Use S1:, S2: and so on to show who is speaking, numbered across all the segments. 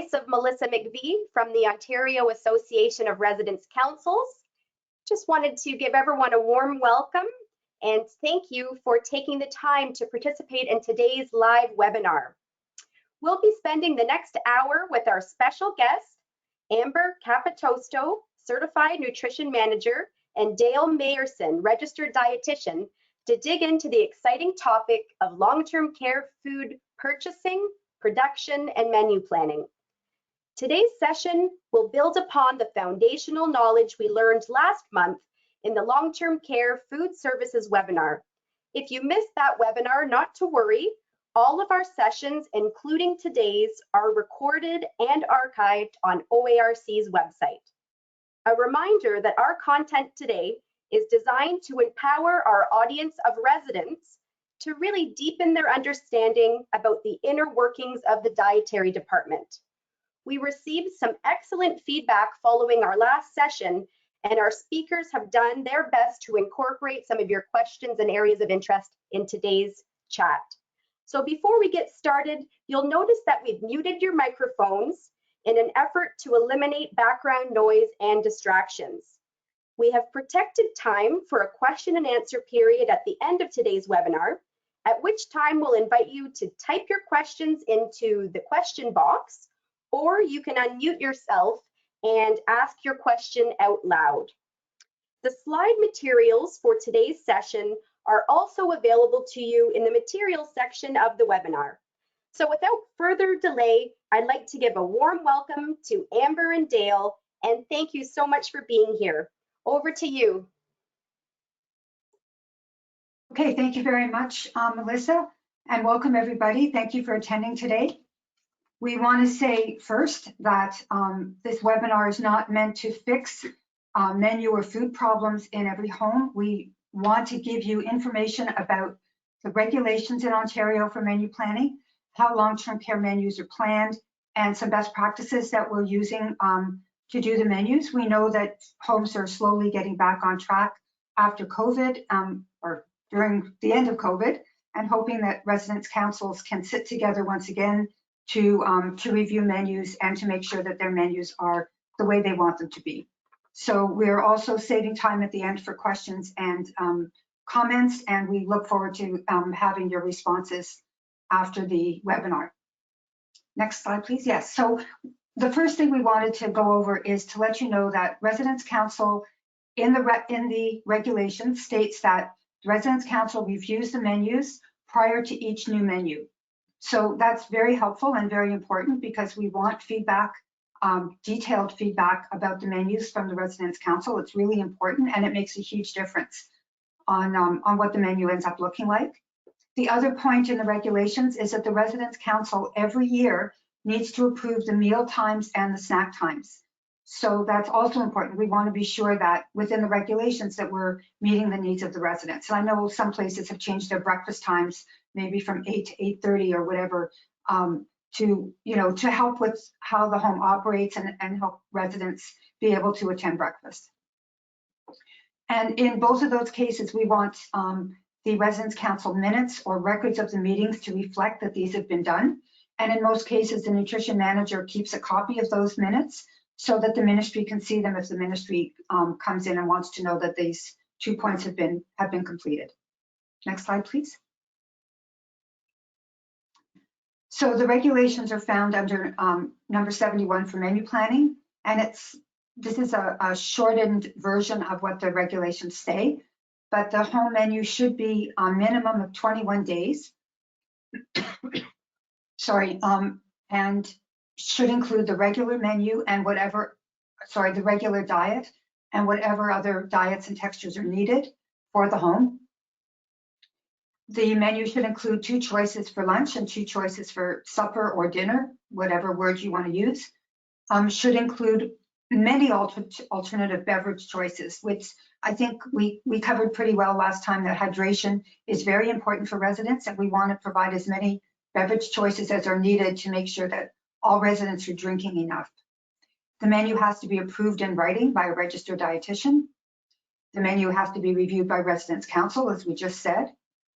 S1: voice of Melissa McVie from the Ontario Association of Residents Councils. Just wanted to give everyone a warm welcome and thank you for taking the time to participate in today's live webinar. We'll be spending the next hour with our special guest, Amber Capitosto, Certified Nutrition Manager, and Dale Mayerson, Registered Dietitian, to dig into the exciting topic of long-term care food purchasing, production, and menu planning. Today's session will build upon the foundational knowledge we learned last month in the Long-Term Care Food Services webinar. If you missed that webinar, not to worry. All of our sessions, including today's, are recorded and archived on OARC's website. A reminder that our content today is designed to empower our audience of residents to really deepen their understanding about the inner workings of the dietary department. We received some excellent feedback following our last session, and our speakers have done their best to incorporate some of your questions and areas of interest in today's chat. So before we get started, you'll notice that we've muted your microphones in an effort to eliminate background noise and distractions. We have protected time for a question and answer period at the end of today's webinar, at which time we'll invite you to type your questions into the question box, or you can unmute yourself and ask your question out loud. The slide materials for today's session are also available to you in the materials section of the webinar. So without further delay, I'd like to give a warm welcome to Amber and Dale, and thank you so much for being here. Over to you.
S2: Okay, thank you very much, Melissa, and welcome everybody. Thank you for attending today. We want to say first that this webinar is not meant to fix menu or food problems in every home. We want to give you information about the regulations in Ontario for menu planning, how long-term care menus are planned, and some best practices that we're using to do the menus. We know that homes are slowly getting back on track after COVID or during the end of COVID, and hoping that residents' councils can sit together once again to review menus and to make sure that their menus are the way they want them to be. So we're also saving time at the end for questions and comments, and we look forward to having your responses after the webinar. Next slide, please. Yes, so the first thing we wanted to go over is to let you know that Residents' Council in the regulations states that the Residents' Council reviews the menus prior to each new menu. So that's very helpful and very important because we want feedback, detailed feedback about the menus from the Residents' Council. It's really important and it makes a huge difference on what the menu ends up looking like. The other point in the regulations is that the Residents' Council every year needs to approve the meal times and the snack times. So that's also important. We want to be sure that within the regulations that we're meeting the needs of the residents. And I know some places have changed their breakfast times, maybe from 8 to 8:30 or whatever, to help with how the home operates and help residents be able to attend breakfast. And in both of those cases, we want the Residents' Council minutes or records of the meetings to reflect that these have been done. And in most cases, the nutrition manager keeps a copy of those minutes so that the ministry can see them if the ministry comes in and wants to know that these 2 points have been completed. Next slide, please. So the regulations are found under number 71 for menu planning, and this is a shortened version of what the regulations say, but the home menu should be a minimum of 21 days. And should include the regular menu and the regular diet and whatever other diets and textures are needed for the home. The menu should include 2 choices for lunch and 2 choices for supper or dinner, whatever word you want to use. Should include many alternative beverage choices, which I think we covered pretty well last time, that hydration is very important for residents, and we want to provide as many beverage choices as are needed to make sure that all residents are drinking enough. The menu has to be approved in writing by a registered dietitian. The menu has to be reviewed by Residents' Council, as we just said,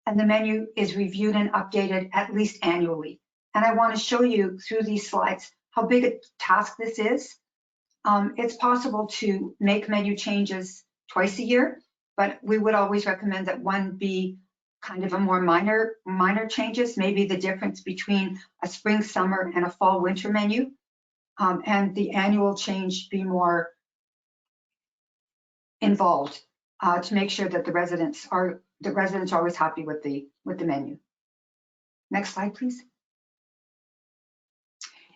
S2: and the menu is reviewed and updated at least annually. And I want to show you through these slides how big a task this is. It's possible to make menu changes twice a year, but we would always recommend that one be kind of a more minor changes, maybe the difference between a spring, summer, and a fall, winter menu, and the annual change be more involved to make sure that the residents are always happy with the menu. Next slide, please.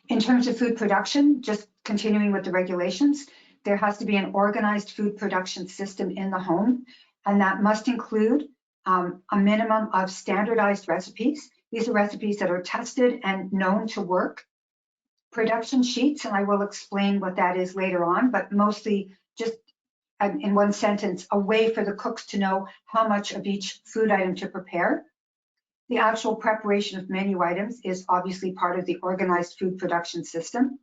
S2: In terms of food production, just continuing with the regulations, there has to be an organized food production system in the home, and that must include a minimum of standardized recipes. These are recipes that are tested and known to work. Production sheets, and I will explain what that is later on, but mostly just in one sentence, a way for the cooks to know how much of each food item to prepare. The actual preparation of menu items is obviously part of the organized food production system.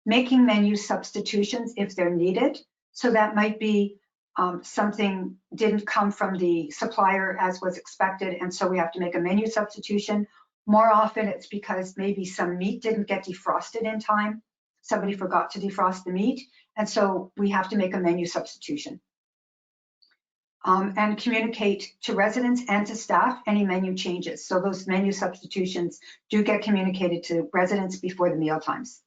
S2: Making menu substitutions if they're needed. So that might be something didn't come from the supplier as was expected, and so we have to make a menu substitution. More often it's because maybe some meat didn't get defrosted in time. Somebody forgot to defrost the meat, and so we have to make a menu substitution. And communicate to residents and to staff any menu changes. So those menu substitutions do get communicated to residents before the meal times.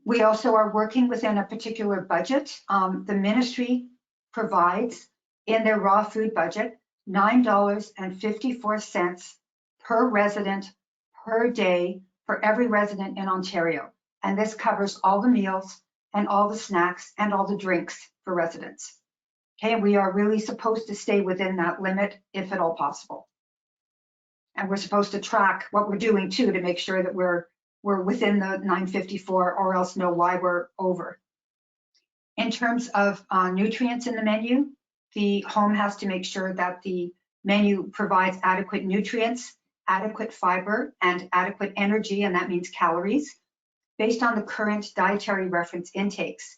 S2: We also are working within a particular budget. The ministry provides in their raw food budget $9.54 per resident per day for every resident in Ontario. And this covers all the meals and all the snacks and all the drinks for residents. Okay, we are really supposed to stay within that limit if at all possible. And we're supposed to track what we're doing too to make sure that we're within the 954 or else know why we're over. In terms of nutrients in the menu, the home has to make sure that the menu provides adequate nutrients, adequate fiber, and adequate energy, and that means calories, based on the current dietary reference intakes.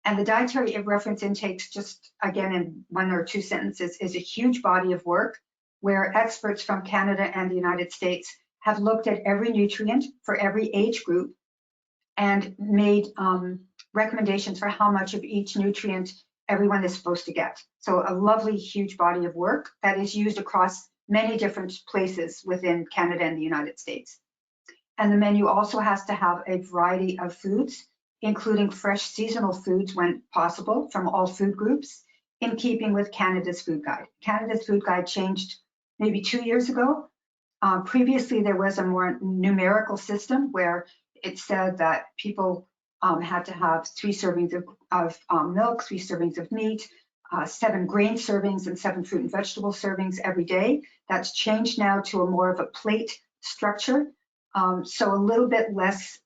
S2: And the dietary reference intakes, just again in one or two sentences, is a huge body of work where experts from Canada and the United States have looked at every nutrient for every age group and made recommendations for how much of each nutrient everyone is supposed to get. So a lovely, huge body of work that is used across many different places within Canada and the United States. And the menu also has to have a variety of foods, including fresh seasonal foods when possible from all food groups, in keeping with Canada's food guide. Canada's food guide changed maybe 2 years ago. Previously, there was a more numerical system where it said that people had to have 3 servings of milk, 3 servings of meat, 7 grain servings, and 7 fruit and vegetable servings every day. That's changed now to a more of a plate structure. So a little bit less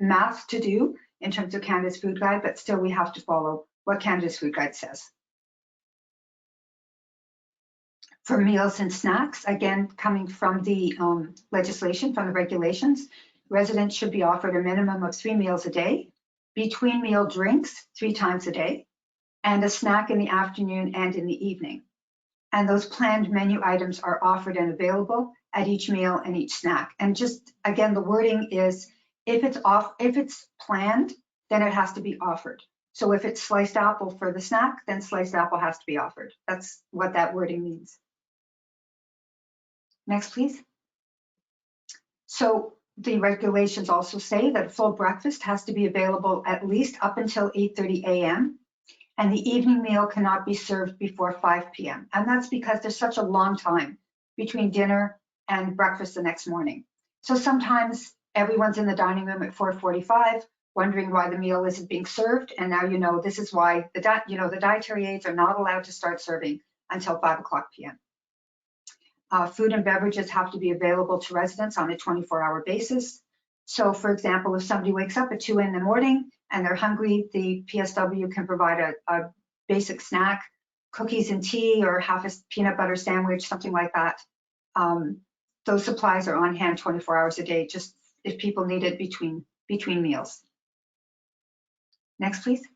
S2: math to do in terms of Canada's food guide, but still we have to follow what Canada's food guide says. For meals and snacks, again, coming from the legislation, from the regulations, residents should be offered a minimum of 3 meals a day, between meal drinks 3 times a day, and a snack in the afternoon and in the evening. And those planned menu items are offered and available at each meal and each snack. And just again, the wording is if it's planned, then it has to be offered. So if it's sliced apple for the snack, then sliced apple has to be offered. That's what that wording means. Next, please. So the regulations also say that a full breakfast has to be available at least up until 8:30 a.m. and the evening meal cannot be served before 5 p.m. And that's because there's such a long time between dinner and breakfast the next morning. So sometimes everyone's in the dining room at 4:45, wondering why the meal isn't being served. And now you know this is why the dietary aides are not allowed to start serving until 5 o'clock p.m. Food and beverages have to be available to residents on a 24-hour basis. So for example, if somebody wakes up at 2 in the morning and they're hungry, the PSW can provide a basic snack, cookies and tea, or half a peanut butter sandwich, something like that. Those supplies are on hand 24 hours a day, just if people need it between meals. Next, please.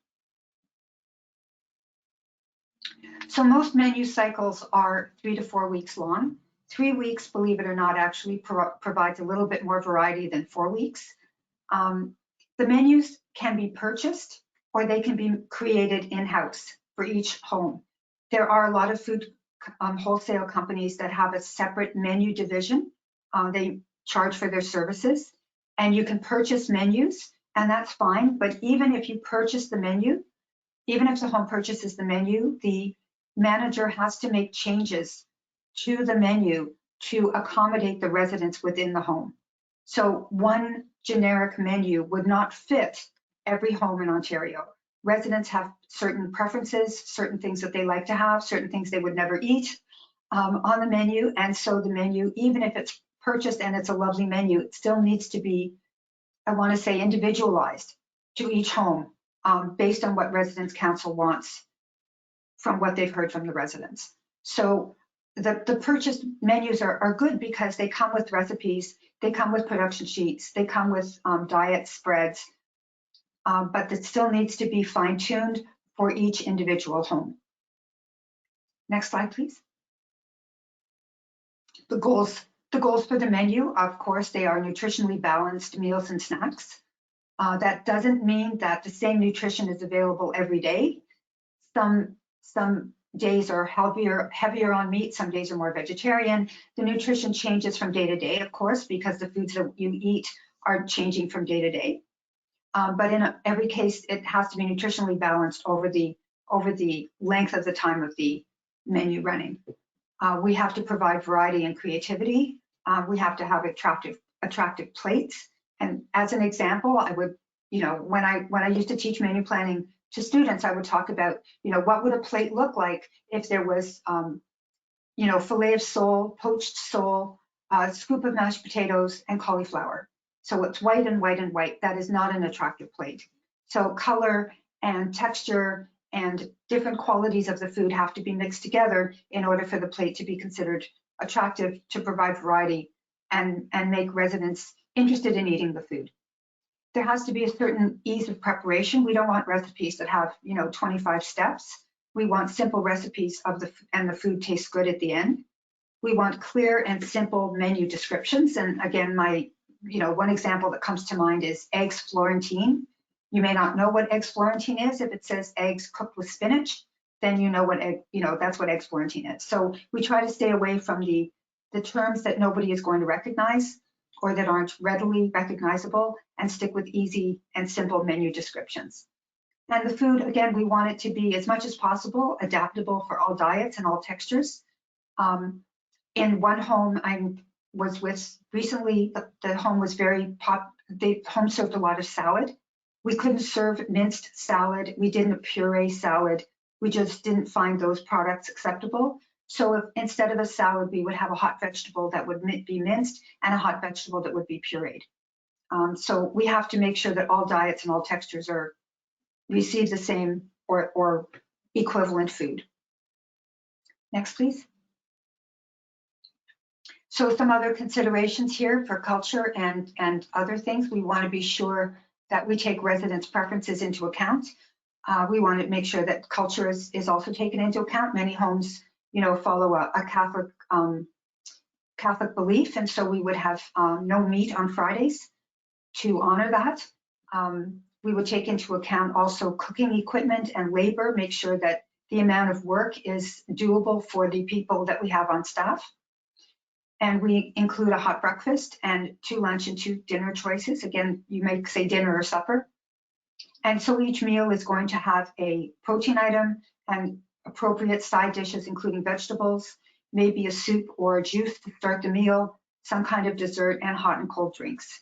S2: So most menu cycles are 3 to 4 weeks long. 3 weeks, believe it or not, actually provides a little bit more variety than 4 weeks. The menus can be purchased or they can be created in-house for each home. There are a lot of food wholesale companies that have a separate menu division. They charge for their services, and you can purchase menus, and that's fine. But even if you purchase the menu, even if the home purchases the menu, the manager has to make changes to the menu to accommodate the residents within the home. So one generic menu would not fit every home in Ontario. Residents have certain preferences, certain things that they like to have, certain things they would never eat on the menu. And so the menu, even if it's purchased and it's a lovely menu, it still needs to be, I want to say, individualized to each home based on what Residents Council wants from what they've heard from the residents. So the purchased menus are good because they come with recipes, they come with production sheets, they come with diet spreads, but it still needs to be fine-tuned for each individual home. Next slide, please. The goals for the menu, of course, they are nutritionally balanced meals and snacks. That doesn't mean that the same nutrition is available every day. Some days are heavier on meat, some days are more vegetarian. The nutrition changes from day to day, of course, because the foods that you eat are changing from day to day. But in every case, it has to be nutritionally balanced over the length of the time of the menu running. We have to provide variety and creativity. We have to have attractive plates. And as an example, I would, when I used to teach menu planning to students, I would talk about, what would a plate look like if there was, filet of sole, poached sole, a scoop of mashed potatoes, and cauliflower. So it's white and white and white. That is not an attractive plate. So color and texture and different qualities of the food have to be mixed together in order for the plate to be considered attractive, to provide variety and make residents interested in eating the food. There has to be a certain ease of preparation. We don't want recipes that have, 25 steps. We want simple recipes and the food tastes good at the end. We want clear and simple menu descriptions. And again, one example that comes to mind is eggs Florentine. You may not know what eggs Florentine is. If it says eggs cooked with spinach, then you know what that's what eggs Florentine is. So we try to stay away from the terms that nobody is going to recognize or that aren't readily recognizable, and stick with easy and simple menu descriptions. And the food, again, we want it to be as much as possible adaptable for all diets and all textures. In one home I was with recently, the home was the home served a lot of salad. We couldn't serve minced salad. We didn't puree salad. We just didn't find those products acceptable. So if instead of a salad, we would have a hot vegetable that would be minced and a hot vegetable that would be pureed. So we have to make sure that all diets and all textures receive the same or equivalent food. Next, please. So some other considerations here for culture and other things. We want to be sure that we take residents' preferences into account. We want to make sure that culture is also taken into account. Many homes, follow a Catholic belief, and so we would have no meat on Fridays to honor that. We would take into account also cooking equipment and labor, make sure that the amount of work is doable for the people that we have on staff. And we include a hot breakfast and 2 lunch and 2 dinner choices. Again, you may say dinner or supper. And so each meal is going to have a protein item and appropriate side dishes, including vegetables, maybe a soup or a juice to start the meal, some kind of dessert, and hot and cold drinks.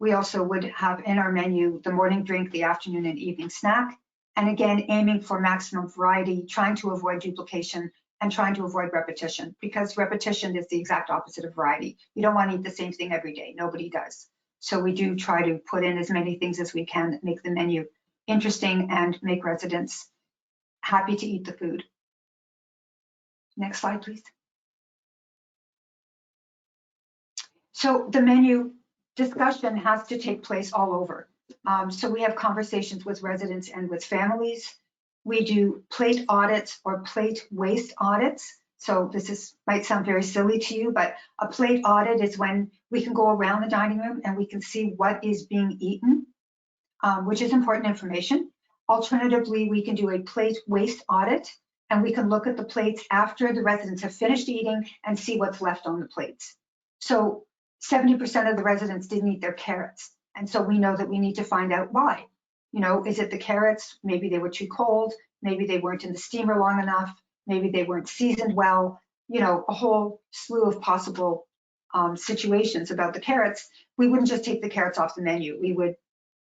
S2: We also would have in our menu the morning drink, the afternoon and evening snack. And again, aiming for maximum variety, trying to avoid duplication and trying to avoid repetition, because repetition is the exact opposite of variety. You don't want to eat the same thing every day. Nobody does. So we do try to put in as many things as we can that make the menu interesting and make residents happy to eat the food. Next slide, please. So the menu discussion has to take place all over. So we have conversations with residents and with families. We do plate audits or plate waste audits. So might sound very silly to you, but a plate audit is when we can go around the dining room and we can see what is being eaten, which is important information. Alternatively, we can do a plate waste audit, and we can look at the plates after the residents have finished eating and see what's left on the plates. So 70% of the residents didn't eat their carrots. And so we know that we need to find out why. You know, is it the carrots? Maybe they were too cold. Maybe they weren't in the steamer long enough. Maybe they weren't seasoned well. You know, a whole slew of possible situations about the carrots. We wouldn't just take the carrots off the menu. We would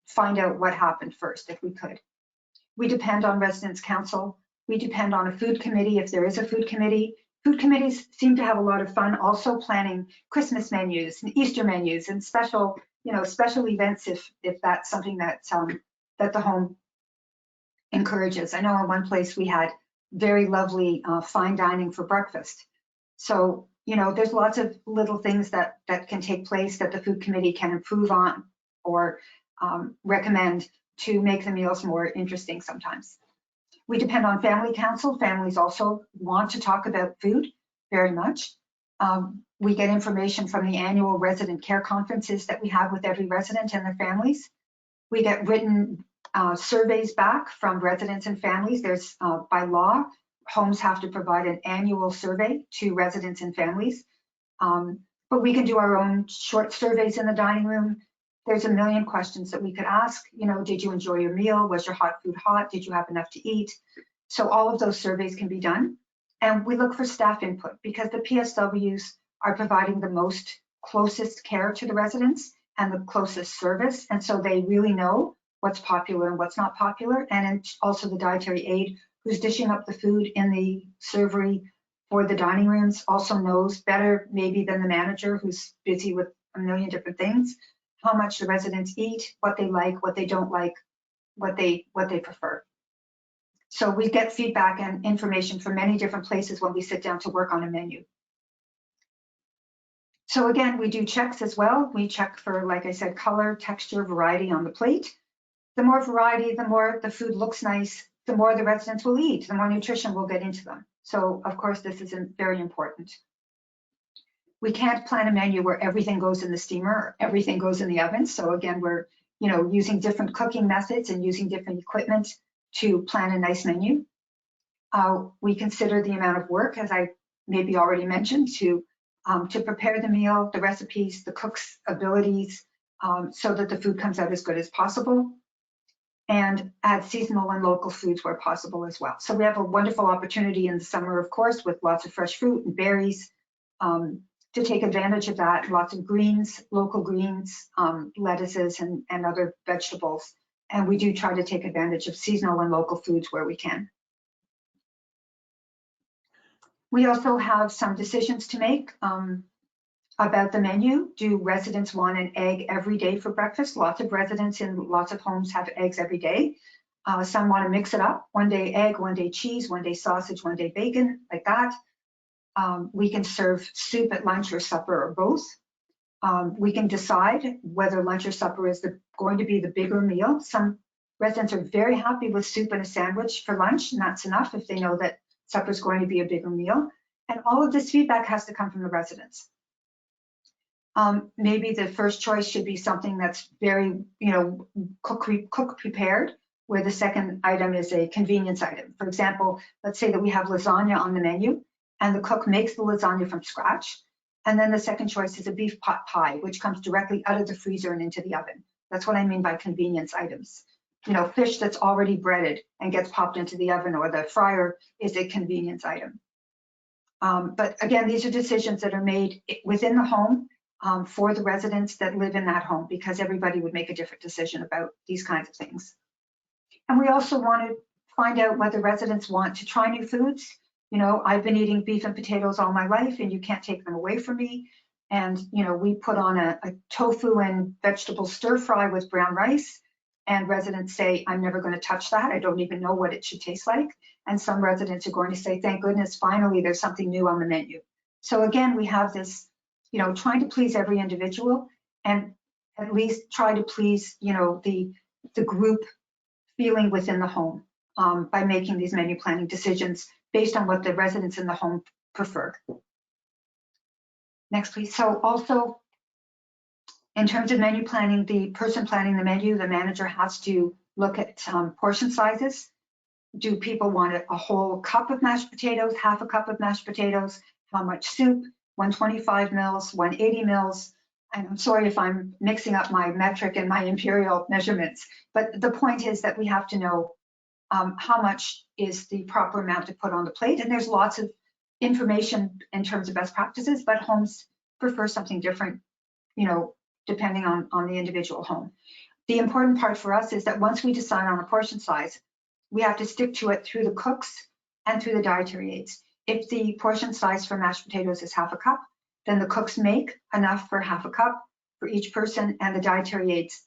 S2: find out what happened first if we could. We depend on residents' council. We depend on a food committee if there is a food committee. Food committees seem to have a lot of fun also planning Christmas menus and Easter menus and special events if that's something that the home encourages. I know in one place we had very lovely fine dining for breakfast. So, you know, there's lots of little things that can take place that the food committee can improve on or recommend to make the meals more interesting sometimes. We depend on family council. Families also want to talk about food very much. We get information from the annual resident care conferences that we have with every resident and their families. We get written surveys back from residents and families. There's by law, homes have to provide an annual survey to residents and families. But we can do our own short surveys in the dining room. There's a million questions that we could ask. You know, did you enjoy your meal? Was your hot food hot? Did you have enough to eat? So all of those surveys can be done. And we look for staff input because the PSWs are providing the most closest care to the residents and the closest service. And so they really know what's popular and what's not popular. And also the dietary aide who's dishing up the food in the servery for the dining rooms also knows better maybe than the manager who's busy with a million different things, how much the residents eat, what they like, what they don't like, what they prefer. So we get feedback and information from many different places when we sit down to work on a menu. So again, we do checks as well. We check for, like I said, color, texture, variety on the plate. The more variety, the more the food looks nice, the more the residents will eat, the more nutrition will get into them. So of course, this is very important. We can't plan a menu where everything goes in the steamer or everything goes in the oven. So again, we're using different cooking methods and using different equipment to plan a nice menu. We consider the amount of work, as I maybe already mentioned, to prepare the meal, the recipes, the cook's abilities, so that the food comes out as good as possible, and add seasonal and local foods where possible as well. So we have a wonderful opportunity in the summer, of course, with lots of fresh fruit and berries, to take advantage of that, lots of greens, local greens, lettuces and other vegetables. And we do try to take advantage of seasonal and local foods where we can. We also have some decisions to make about the menu. Do residents want an egg every day for breakfast? Lots of residents in lots of homes have eggs every day. Some want to mix it up, one day egg, one day cheese, one day sausage, one day bacon, like that. We can serve soup at lunch or supper or both. We can decide whether lunch or supper is going to be the bigger meal. Some residents are very happy with soup and a sandwich for lunch, and that's enough if they know that supper is going to be a bigger meal. And all of this feedback has to come from the residents. Maybe the first choice should be something that's very, cook prepared, where the second item is a convenience item. For example, let's say that we have lasagna on the menu and the cook makes the lasagna from scratch. And then the second choice is a beef pot pie, which comes directly out of the freezer and into the oven. That's what I mean by convenience items. Fish that's already breaded and gets popped into the oven or the fryer is a convenience item. But again, these are decisions that are made within the home for the residents that live in that home, because everybody would make a different decision about these kinds of things. And we also want to find out whether residents want to try new foods. I've been eating beef and potatoes all my life and you can't take them away from me. And, we put on a tofu and vegetable stir fry with brown rice, and residents say, I'm never going to touch that. I don't even know what it should taste like. And some residents are going to say, thank goodness, finally, there's something new on the menu. So again, we have this, trying to please every individual and at least try to please, the group feeling within the home by making these menu planning decisions based on what the residents in the home prefer. Next, please. So also, in terms of menu planning, the person planning the menu, the manager has to look at portion sizes. Do people want a whole cup of mashed potatoes, half a cup of mashed potatoes? How much soup? 125 mils, 180 mils? And I'm sorry if I'm mixing up my metric and my imperial measurements, but the point is that we have to know how much is the proper amount to put on the plate. And there's lots of information in terms of best practices, but homes prefer something different, you know, depending on the individual home. The important part for us is that once we decide on a portion size, we have to stick to it through the cooks and through the dietary aides. If the portion size for mashed potatoes is half a cup, then the cooks make enough for half a cup for each person, and the dietary aides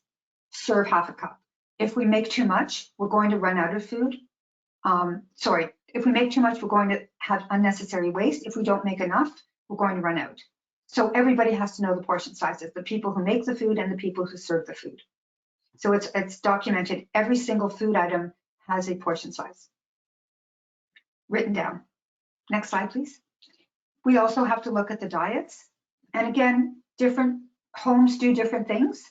S2: serve half a cup. If we make too much, we're going to run out of food. If we make too much, we're going to have unnecessary waste. If we don't make enough, we're going to run out. So everybody has to know the portion sizes, the people who make the food and the people who serve the food. So it's documented. Every single food item has a portion size written down. Next slide, please. We also have to look at the diets. And again, different homes do different things.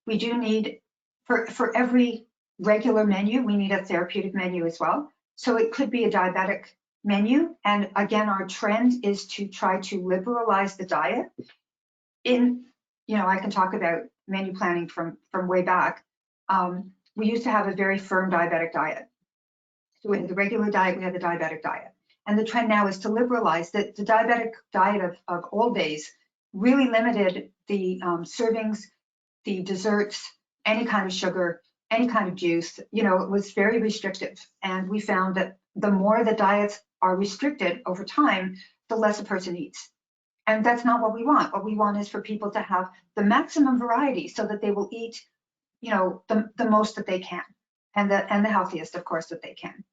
S2: We do need, for every regular menu, we need a therapeutic menu as well. So it could be a diabetic menu. And again, our trend is to try to liberalize the diet. I can talk about menu planning from way back. We used to have a very firm diabetic diet. So we had the regular diet, we had the diabetic diet. And the trend now is to liberalize. The diabetic diet of old days really limited the servings, the desserts, any kind of sugar, any kind of juice. You know, it was very restrictive. And we found that the more the diets are restricted over time, the less a person eats. And that's not what we want. What we want is for people to have the maximum variety so that they will eat, you know, the most that they can, and the healthiest, of course, that they can.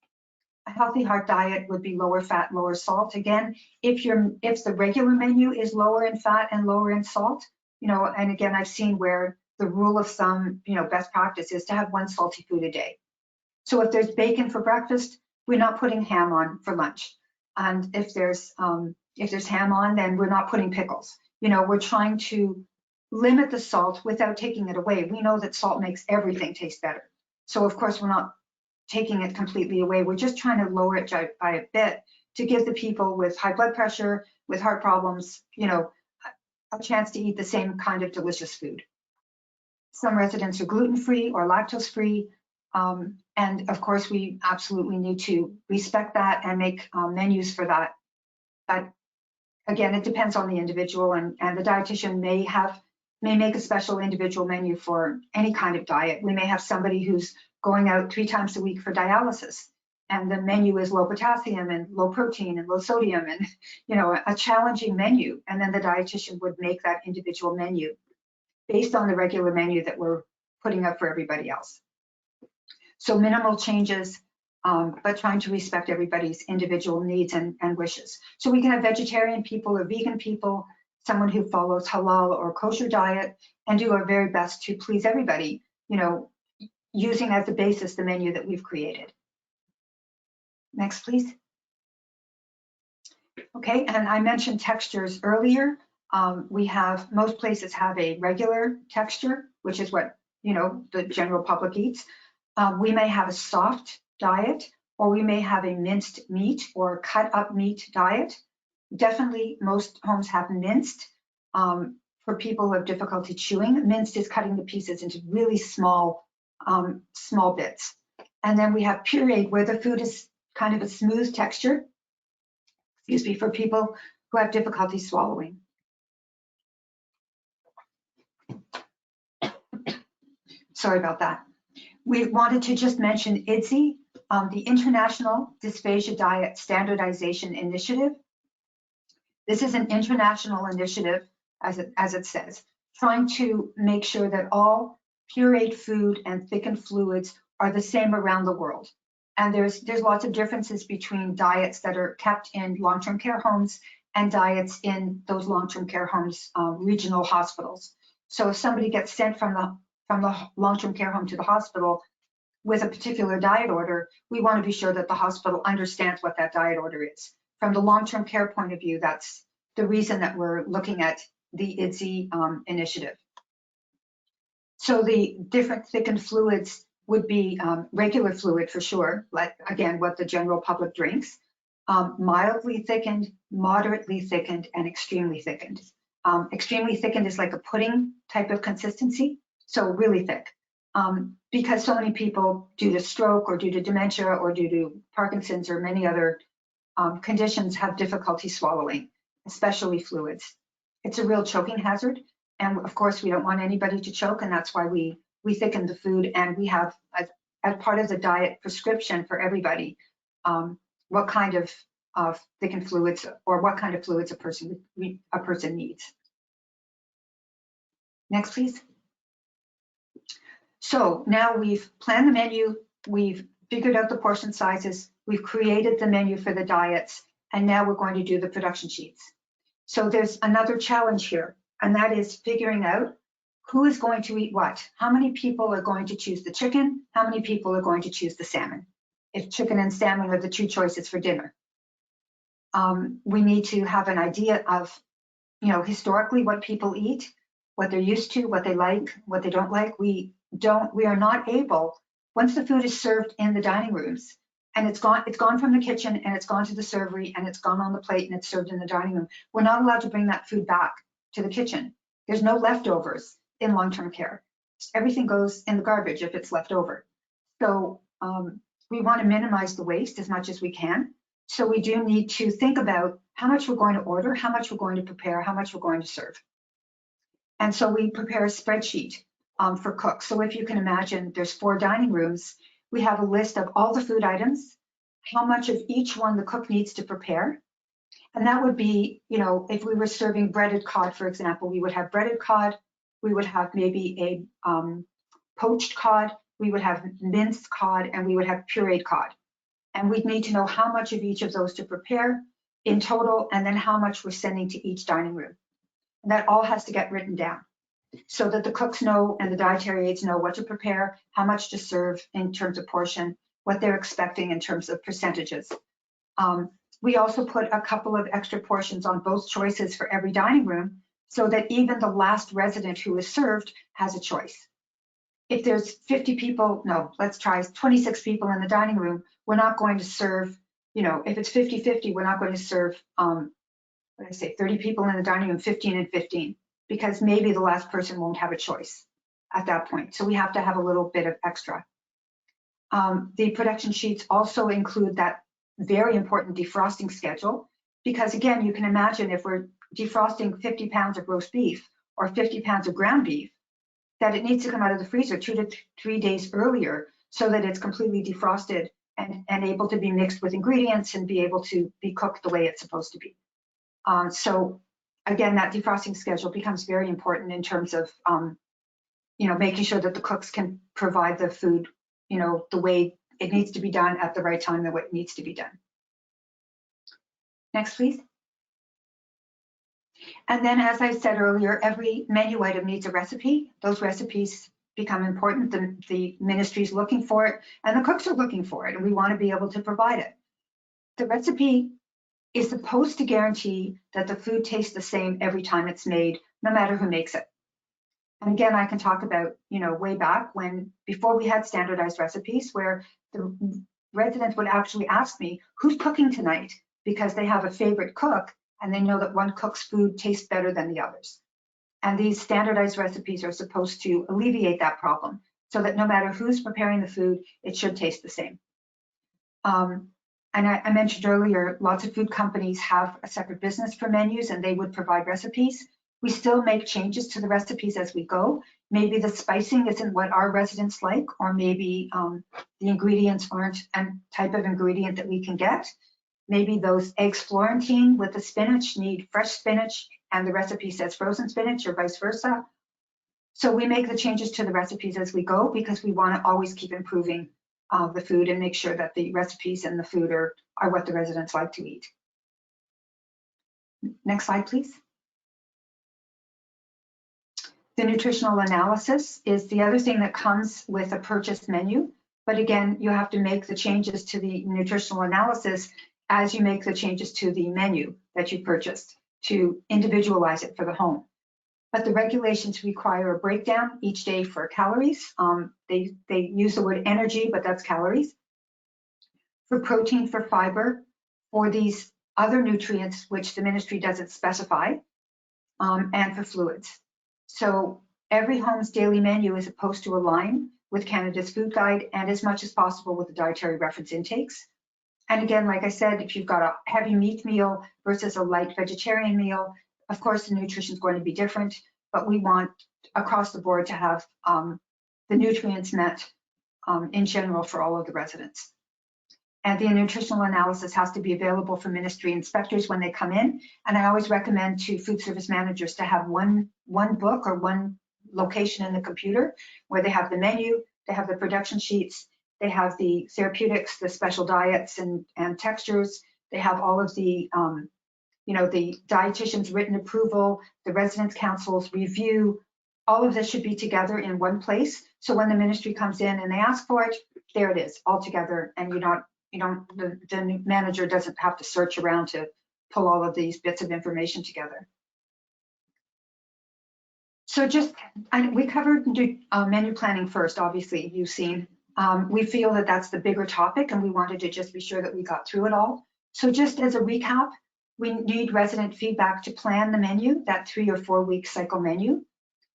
S2: A healthy heart diet would be lower fat, lower salt. Again, if the regular menu is lower in fat and lower in salt, you know, and again, I've seen where the rule of thumb, you know, best practice is to have one salty food a day. So if there's bacon for breakfast, we're not putting ham on for lunch. And if there's ham on, then we're not putting pickles. You know, we're trying to limit the salt without taking it away. We know that salt makes everything taste better. So of course, we're not taking it completely away. We're just trying to lower it by a bit to give the people with high blood pressure, with heart problems, you know, a chance to eat the same kind of delicious food. Some residents are gluten-free or lactose-free. And of course, we absolutely need to respect that and make menus for that. But again, it depends on the individual, and the dietitian may make a special individual menu for any kind of diet. We may have somebody who's going out 3 times a week for dialysis, and the menu is low potassium and low protein and low sodium, and you know, a challenging menu. And then the dietitian would make that individual menu based on the regular menu that we're putting up for everybody else. So minimal changes, but trying to respect everybody's individual needs and wishes. So we can have vegetarian people or vegan people, someone who follows halal or kosher diet, and do our very best to please everybody, you know, using as a basis the menu that we've created. Next, please. Okay, and I mentioned textures earlier. Most places have a regular texture, which is what, you know, the general public eats. We may have a soft diet, or we may have a minced meat or cut up meat diet. Definitely most homes have minced. For people who have difficulty chewing, minced is cutting the pieces into really small bits. And then we have pureed, where the food is kind of a smooth texture, excuse me, for people who have difficulty swallowing. Sorry about that. We wanted to just mention IDSI, the International Dysphagia Diet Standardization Initiative. This is an international initiative, as it says, trying to make sure that all pureed food and thickened fluids are the same around the world. And there's lots of differences between diets that are kept in long-term care homes and diets in those long-term care homes, regional hospitals. So if somebody gets sent from the long-term care home to the hospital with a particular diet order, we want to be sure that the hospital understands what that diet order is. from the long-term care point of view, that's the reason that we're looking at the IDSI initiative. So the different thickened fluids would be regular fluid for sure, like again, what the general public drinks, mildly thickened, moderately thickened, and extremely thickened. Extremely thickened is like a pudding type of consistency, so really thick. Because so many people, due to stroke or due to dementia or due to Parkinson's or many other conditions, have difficulty swallowing, especially fluids. It's a real choking hazard. And of course, we don't want anybody to choke, and that's why we thicken the food, and we have, as part of the diet prescription for everybody, what kind of thickened fluids or what kind of fluids a person needs. Next, please. So now we've planned the menu, we've figured out the portion sizes, we've created the menu for the diets, and now we're going to do the production sheets. So there's another challenge here, and that is figuring out who is going to eat what. How many people are going to choose the chicken? How many people are going to choose the salmon? If chicken and salmon are the two choices for dinner. We need to have an idea of, historically what people eat, what they're used to, what they like, what they don't like. We are not able, once the food is served in the dining rooms, and it's gone from the kitchen and it's gone to the servery and it's gone on the plate and it's served in the dining room, we're not allowed to bring that food back to the kitchen. There's no leftovers in long-term care. Everything goes in the garbage if it's left over. So we want to minimize the waste as much as we can. So we do need to think about how much we're going to order, how much we're going to prepare, how much we're going to serve. And so we prepare a spreadsheet for cooks. So if you can imagine, there's 4 dining rooms. We have a list of all the food items, how much of each one the cook needs to prepare. And that would be, if we were serving breaded cod, for example, we would have breaded cod, we would have maybe a poached cod, we would have minced cod, and we would have pureed cod. And we'd need to know how much of each of those to prepare in total, and then how much we're sending to each dining room. And that all has to get written down so that the cooks know and the dietary aides know what to prepare, how much to serve in terms of portion, what they're expecting in terms of percentages. We also put a couple of extra portions on both choices for every dining room so that even the last resident who is served has a choice. If there's 50 people, no, let's try 26 people in the dining room, we're not going to serve, if it's 50-50, we're not going to serve, 30 people in the dining room, 15 and 15, because maybe the last person won't have a choice at that point. So we have to have a little bit of extra. The production sheets also include that very important defrosting schedule, because again, you can imagine if we're defrosting 50 pounds of roast beef or 50 pounds of ground beef, that it needs to come out of the freezer 2 to 3 days earlier so that it's completely defrosted and able to be mixed with ingredients and be able to be cooked the way it's supposed to be. So again, that defrosting schedule becomes very important in terms of, making sure that the cooks can provide the food, the way it needs to be done at the right time, the way it needs to be done. Next, please. And then, as I said earlier, every menu item needs a recipe. Those recipes become important. The ministry is looking for it, and the cooks are looking for it, and we want to be able to provide it. The recipe is supposed to guarantee that the food tastes the same every time it's made, no matter who makes it. And again, I can talk about, way back before we had standardized recipes, where the residents would actually ask me, who's cooking tonight? Because they have a favorite cook, and they know that one cook's food tastes better than the others. And these standardized recipes are supposed to alleviate that problem so that no matter who's preparing the food, it should taste the same. And I mentioned earlier, lots of food companies have a separate business for menus and they would provide recipes. We still make changes to the recipes as we go. Maybe the spicing isn't what our residents like, or maybe the ingredients aren't a type of ingredient that we can get. Maybe those eggs Florentine with the spinach need fresh spinach and the recipe says frozen spinach, or vice versa. So we make the changes to the recipes as we go because we want to always keep improving the food and make sure that the recipes and the food are what the residents like to eat. Next slide, please. The nutritional analysis is the other thing that comes with a purchased menu. But again, you have to make the changes to the nutritional analysis as you make the changes to the menu that you purchased to individualize it for the home. But the regulations require a breakdown each day for calories. They use the word energy, but that's calories. For protein, for fiber, for these other nutrients, which the ministry doesn't specify, and for fluids. So every home's daily menu is supposed to align with Canada's food guide and as much as possible with the dietary reference intakes. And again, like I said, if you've got a heavy meat meal versus a light vegetarian meal, of course, the nutrition is going to be different, but we want across the board to have the nutrients met in general for all of the residents. And the nutritional analysis has to be available for ministry inspectors when they come in. And I always recommend to food service managers to have one book or one location in the computer where they have the menu, they have the production sheets, they have the therapeutics, the special diets and textures. They have all of the, the dietitian's written approval, the residence council's review. All of this should be together in one place. So when the ministry comes in and they ask for it, there it is, all together, and the manager doesn't have to search around to pull all of these bits of information together. So we covered menu planning first, obviously, you've seen. We feel that that's the bigger topic, and we wanted to just be sure that we got through it all. So just as a recap, we need resident feedback to plan the menu, that 3 or 4 week cycle menu.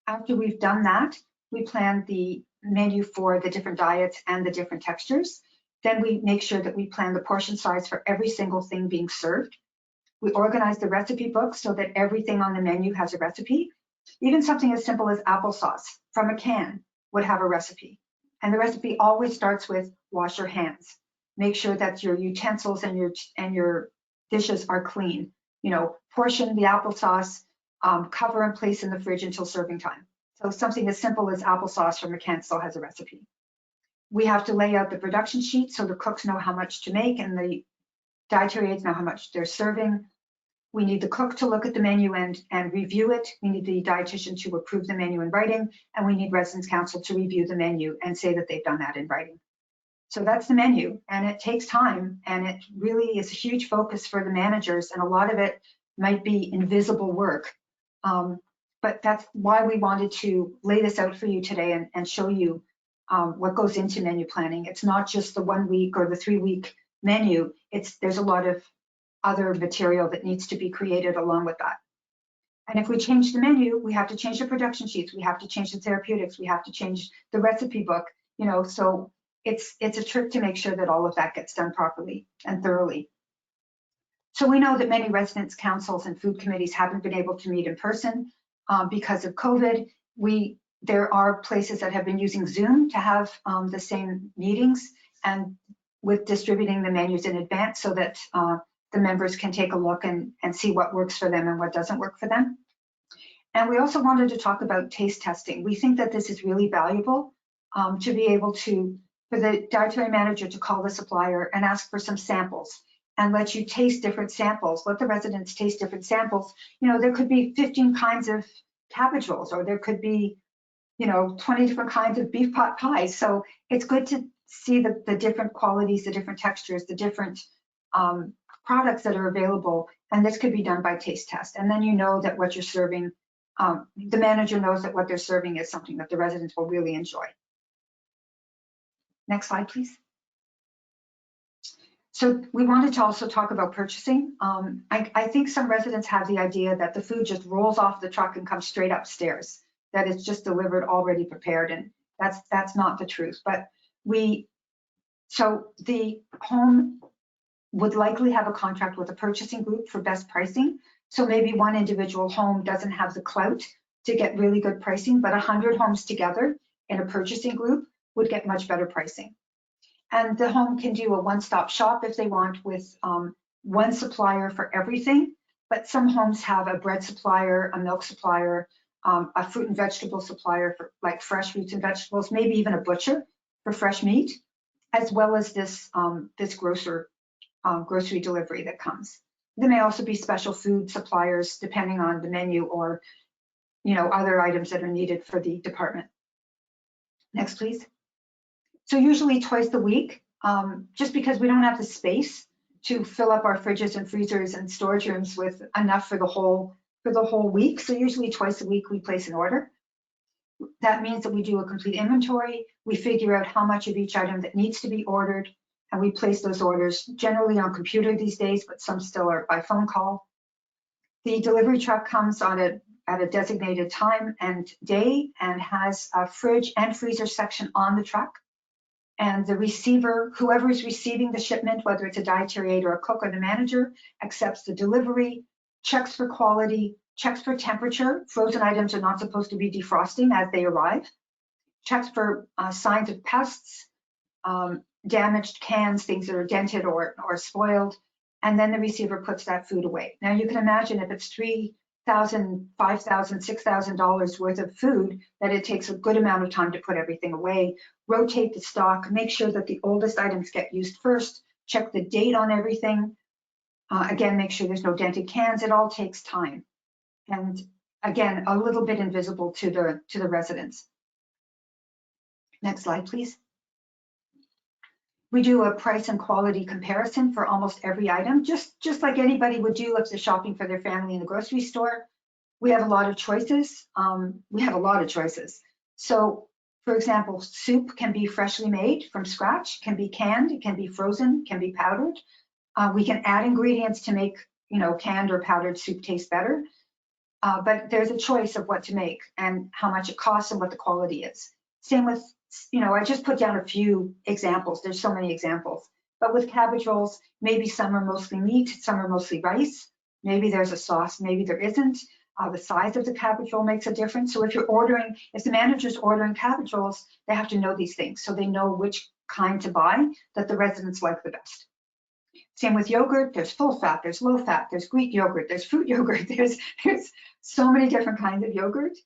S2: After we've done that, we plan the menu for the different diets and the different textures. Then we make sure that we plan the portion size for every single thing being served. We organize the recipe book so that everything on the menu has a recipe. Even something as simple as applesauce from a can would have a recipe. And the recipe always starts with wash your hands. Make sure that your utensils and your dishes are clean. Portion the applesauce, cover and place in the fridge until serving time. So something as simple as applesauce from a can still has a recipe. We have to lay out the production sheet so the cooks know how much to make and the dietary aides know how much they're serving. We need the cook to look at the menu and review it. We need the dietitian to approve the menu in writing, and we need residence council to review the menu and say that they've done that in writing. So that's the menu, and it takes time, and it really is a huge focus for the managers, and a lot of it might be invisible work. But that's why we wanted to lay this out for you today and show you what goes into menu planning. It's not just the 1 week or the 3 week menu. There's a lot of other material that needs to be created along with that. And if we change the menu, we have to change the production sheets, we have to change the therapeutics, we have to change the recipe book, so it's a trick to make sure that all of that gets done properly and thoroughly. So we know that many residence councils and food committees haven't been able to meet in person because of COVID. There are places that have been using Zoom to have the same meetings and with distributing the menus in advance so that the members can take a look and see what works for them and what doesn't work for them. And we also wanted to talk about taste testing. We think that this is really valuable to be able for the dietary manager to call the supplier and ask for some samples and let you taste different samples, let the residents taste different samples. There could be 15 kinds of cabbage rolls, or there could be 20 different kinds of beef pot pies. So it's good to see the different qualities, the different textures, the different products that are available, and this could be done by taste test. And then that what you're serving, the manager knows that what they're serving is something that the residents will really enjoy. Next slide, please. So we wanted to also talk about purchasing. I think some residents have the idea that the food just rolls off the truck and comes straight upstairs, that it's just delivered already prepared, and that's not the truth. But so the home would likely have a contract with a purchasing group for best pricing. So maybe one individual home doesn't have the clout to get really good pricing, but 100 homes together in a purchasing group would get much better pricing. And the home can do a one-stop shop if they want with one supplier for everything. But some homes have a bread supplier, a milk supplier, a fruit and vegetable supplier for like fresh fruits and vegetables, maybe even a butcher for fresh meat, as well as this grocery delivery that comes. There may also be special food suppliers depending on the menu or other items that are needed for the department. Next, please. So usually twice a week, just because we don't have the space to fill up our fridges and freezers and storage rooms with enough for the whole week. So usually twice a week we place an order. That means that we do a complete inventory. We figure out how much of each item that needs to be ordered, and we place those orders generally on computer these days, but some still are by phone call. The delivery truck comes on at a designated time and day and has a fridge and freezer section on the truck. And the receiver, whoever is receiving the shipment, whether it's a dietary aide or a cook or the manager, accepts the delivery, checks for quality, checks for temperature. Frozen items are not supposed to be defrosting as they arrive. Checks for signs of pests, damaged cans, things that are dented or spoiled. And then the receiver puts that food away. Now you can imagine if it's $3,000, $5,000, $6,000 worth of food, that it takes a good amount of time to put everything away, rotate the stock, make sure that the oldest items get used first, check the date on everything. Again, make sure there's no dented cans. It all takes time. And again, a little bit invisible to the residents. Next slide, please. We do a price and quality comparison for almost every item, just like anybody would do if they're shopping for their family in the grocery store. We have a lot of choices. So, for example, soup can be freshly made from scratch, can be canned, it can be frozen, can be powdered. We can add ingredients to make, canned or powdered soup taste better. But there's a choice of what to make and how much it costs and what the quality is. Same with, I just put down a few examples. There's so many examples. But with cabbage rolls, maybe some are mostly meat, some are mostly rice. Maybe there's a sauce, maybe there isn't. The size of the cabbage roll makes a difference. So if the manager's ordering cabbage rolls, they have to know these things so they know which kind to buy that the residents like the best. Same with yogurt. There's full fat, there's low fat, there's Greek yogurt, there's fruit yogurt. There's so many different kinds of yogurt.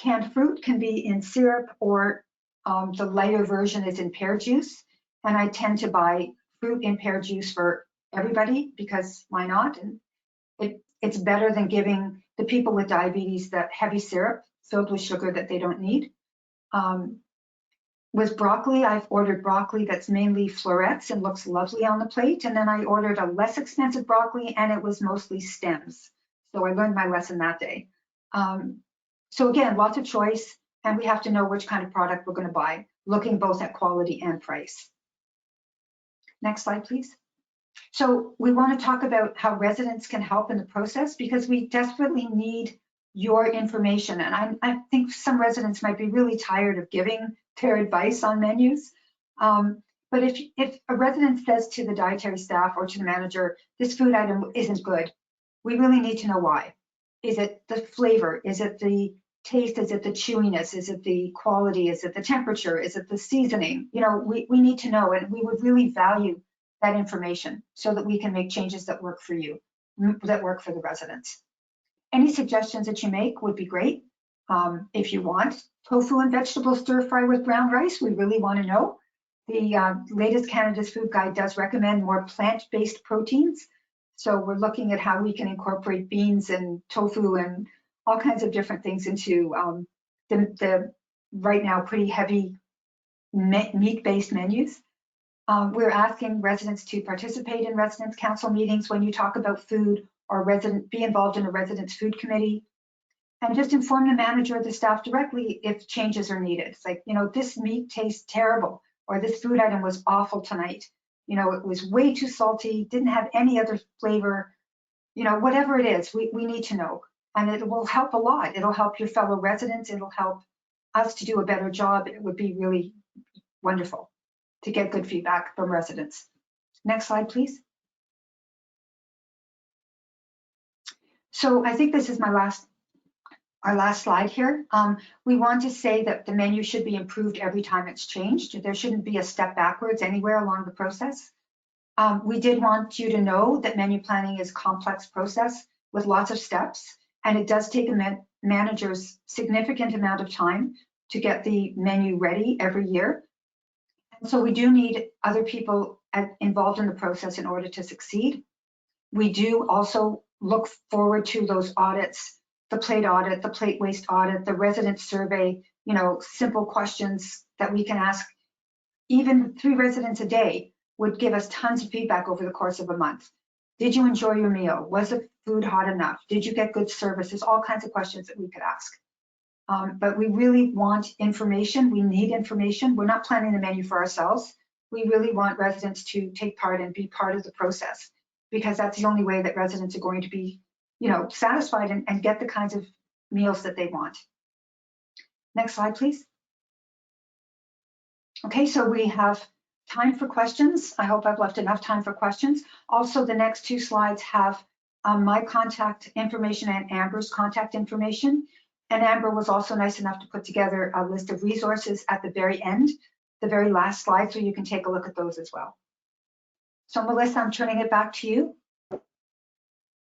S2: Canned fruit can be in syrup or the lighter version is in pear juice. And I tend to buy fruit in pear juice for everybody because why not? And it's better than giving the people with diabetes that heavy syrup filled with sugar that they don't need. With broccoli, I've ordered broccoli that's mainly florets and looks lovely on the plate. And then I ordered a less expensive broccoli and it was mostly stems. So I learned my lesson that day. So again, lots of choice, and we have to know which kind of product we're going to buy, looking both at quality and price. Next slide, please. So we want to talk about how residents can help in the process because we desperately need your information. And I think some residents might be really tired of giving their advice on menus. But if a resident says to the dietary staff or to the manager, this food item isn't good, we really need to know why. Is it the flavor? Is it the taste? Is it the chewiness? Is it the quality? Is it the temperature? Is it the seasoning? We need to know, and we would really value that information so that we can make changes that work for you, that work for the residents. Any suggestions that you make would be great. If you want tofu and vegetable stir fry with brown rice, we really want to know. The latest Canada's Food Guide does recommend more plant-based proteins. So we're looking at how we can incorporate beans and tofu and all kinds of different things into the right now pretty heavy meat-based menus. We're asking residents to participate in residents' council meetings when you talk about food, or be involved in a residents' food committee, and just inform the manager or the staff directly if changes are needed. It's like, this meat tastes terrible, or this food item was awful tonight. It was way too salty, didn't have any other flavor. Whatever it is, we need to know. And it will help a lot. It'll help your fellow residents. It'll help us to do a better job. It would be really wonderful to get good feedback from residents. Next slide, please. So I think this is our last slide here. We want to say that the menu should be improved every time it's changed. There shouldn't be a step backwards anywhere along the process. We did want you to know that menu planning is a complex process with lots of steps, and it does take a manager's significant amount of time to get the menu ready every year. And so we do need other people involved in the process in order to succeed. We do also look forward to those audits, the plate audit, the plate waste audit, the resident survey, simple questions that we can ask even 3 residents a day would give us tons of feedback over the course of a month. Did you enjoy your meal? Was the food hot enough? Did you get good service? There's all kinds of questions that we could ask. But we really want information. We need information. We're not planning the menu for ourselves. We really want residents to take part and be part of the process, because that's the only way that residents are going to be, satisfied and get the kinds of meals that they want. Next slide, please. Okay, so we have time for questions. I hope I've left enough time for questions. Also, the next 2 slides have my contact information and Amber's contact information. And Amber was also nice enough to put together a list of resources at the very end, the very last slide, so you can take a look at those as well. So Melissa, I'm turning it back to you.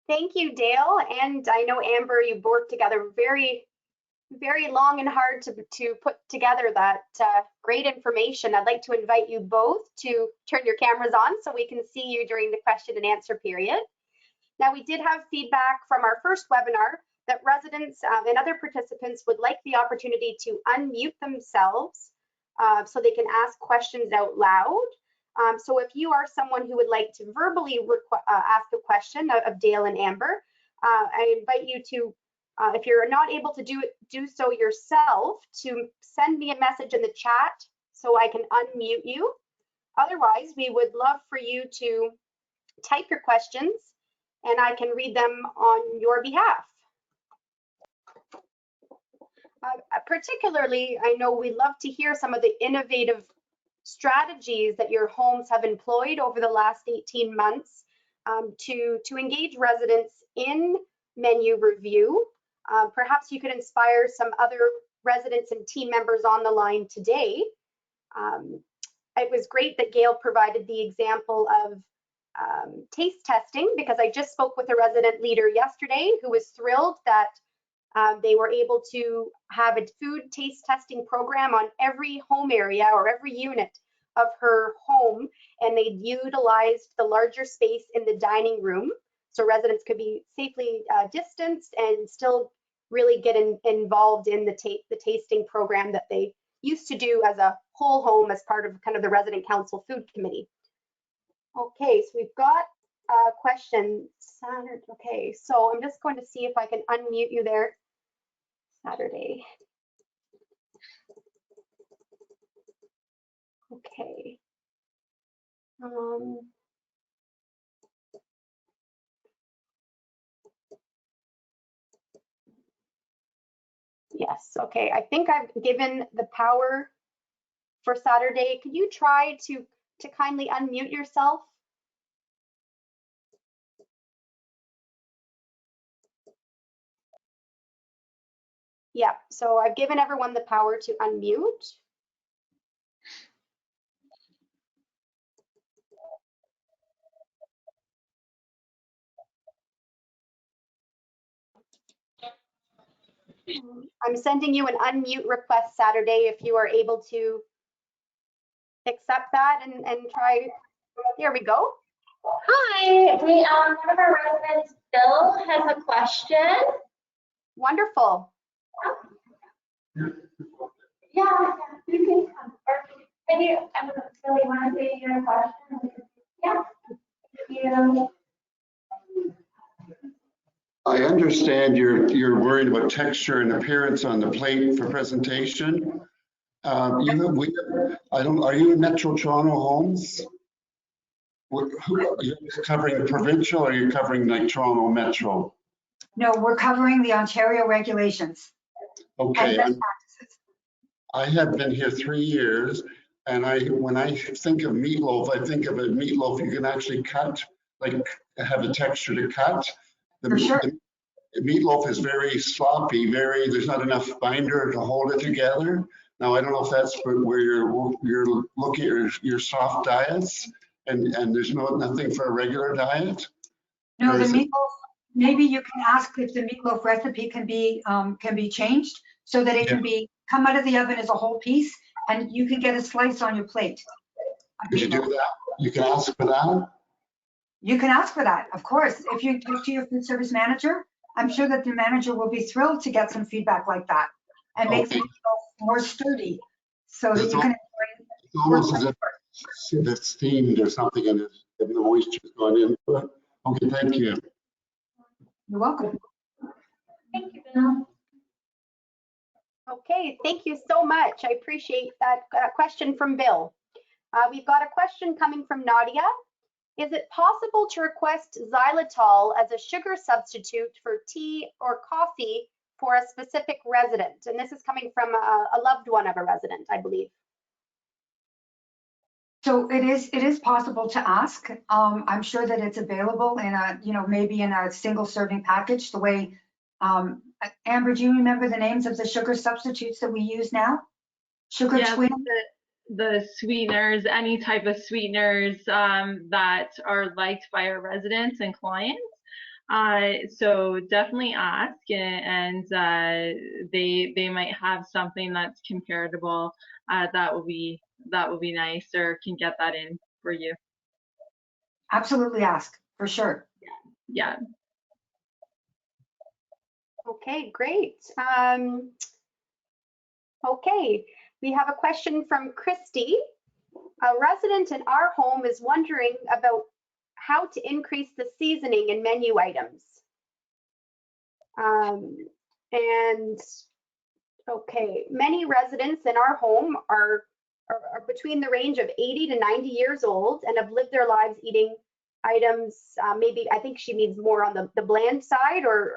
S1: Thank you, Dale. And I know, Amber, you've worked together very long and hard to put together that great information. I'd like to invite you both to turn your cameras on so we can see you during the question and answer period. Now, we did have feedback from our first webinar that residents and other participants would like the opportunity to unmute themselves so they can ask questions out loud. So if you are someone who would like to verbally ask a question of Dale and Amber, I invite you to, if you're not able to do so yourself, to send me a message in the chat so I can unmute you. Otherwise, we would love for you to type your questions and I can read them on your behalf. Particularly, I know we love to hear some of the innovative strategies that your homes have employed over the last 18 months to engage residents in menu review. Perhaps you could inspire some other residents and team members on the line today. It was great that Gail provided the example of taste testing, because I just spoke with a resident leader yesterday who was thrilled that they were able to have a food taste testing program on every home area or every unit of her home, and they utilized the larger space in the dining room so residents could be safely distanced and still really get involved in the tasting program that they used to do as a whole home as part of kind of the resident council food committee. Okay, so we've got a question. Okay, so I'm just going to see if I can unmute you there. Saturday. Okay. Yes, okay. I think I've given the power for Saturday. Could you try to kindly unmute yourself? Yeah, so I've given everyone the power to unmute. I'm sending you an unmute request Saturday if you are able to accept that and try. There we go.
S3: Hi, one of our residents, Bill, has a question.
S1: Wonderful.
S3: Yeah, you can come. Maybe you really want to say your question? Yeah. Thank you.
S4: I understand you're worried about texture and appearance on the plate for presentation. Are you in Metro Toronto Homes? Are you covering provincial or are you covering like Toronto Metro?
S2: No, we're covering the Ontario regulations.
S4: Okay, I have been here 3 years, and when I think of meatloaf, I think of a meatloaf you can actually cut, like have a texture to cut.
S2: For sure.
S4: The meatloaf is very sloppy, there's not enough binder to hold it together. Now, I don't know if that's where you're looking at your soft diets, and there's nothing for a regular diet?
S2: No, the meatloaf, maybe you can ask if the meatloaf recipe can be changed so that it can come out of the oven as a whole piece, and you can get a slice on your plate.
S4: Could you do that? You can ask for that?
S2: You can ask for that, of course. If you talk to your food service manager, I'm sure that the manager will be thrilled to get some feedback like that and make the meatloaf more sturdy so that you can.
S4: It's almost as if see if it's steamed or something and the moisture's gone into it. Okay, thank you.
S2: You're welcome.
S3: Thank you, Bill.
S1: Okay, thank you so much. I appreciate that question from Bill. We've got a question coming from Nadia. Is it possible to request xylitol as a sugar substitute for tea or coffee for a specific resident? And this is coming from a loved one of a resident, I believe.
S2: So it is possible to ask. I'm sure that it's available in a, maybe in a single serving package, the way, Amber, do you remember the names of the sugar substitutes that we use now? Sugar
S5: Yeah,
S2: twin?
S5: the sweeteners, any type of sweeteners that are liked by our residents and clients. So definitely ask, and they might have something that's comparable. That will be nice, or can get that in for you.
S2: Absolutely ask, for sure.
S5: Yeah.
S1: Okay, great. Okay, we have a question from Christy. A resident in our home is wondering about how to increase the seasoning in menu items. And okay, many residents in our home are between the range of 80 to 90 years old and have lived their lives eating items, maybe I think she means more on the bland side, or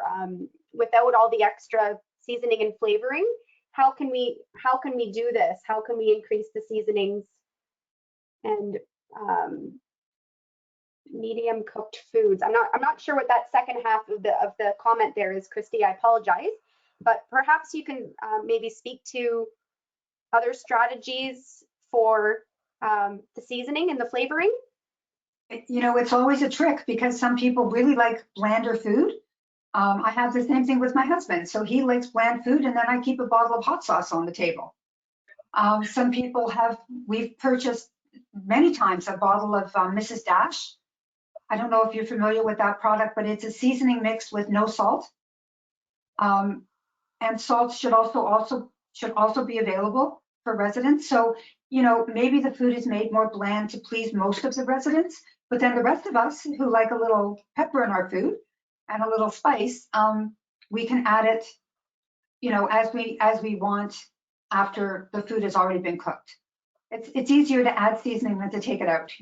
S1: without all the extra seasoning and flavoring. How can we do this? How can we increase the seasonings and medium cooked foods? I'm not sure what that second half of the comment there is, Christy. I apologize, but perhaps you can maybe speak to other strategies for the seasoning and the flavoring.
S2: It's always a trick because some people really like blander food. I have the same thing with my husband. So he likes bland food, and then I keep a bottle of hot sauce on the table. Some people we've purchased many times a bottle of Mrs. Dash. I don't know if you're familiar with that product, but it's a seasoning mix with no salt. And salt should also be available for residents. So, maybe the food is made more bland to please most of the residents, but then the rest of us who like a little pepper in our food and a little spice, we can add it, as we want after the food has already been cooked. It's easier to add seasoning than to take it out,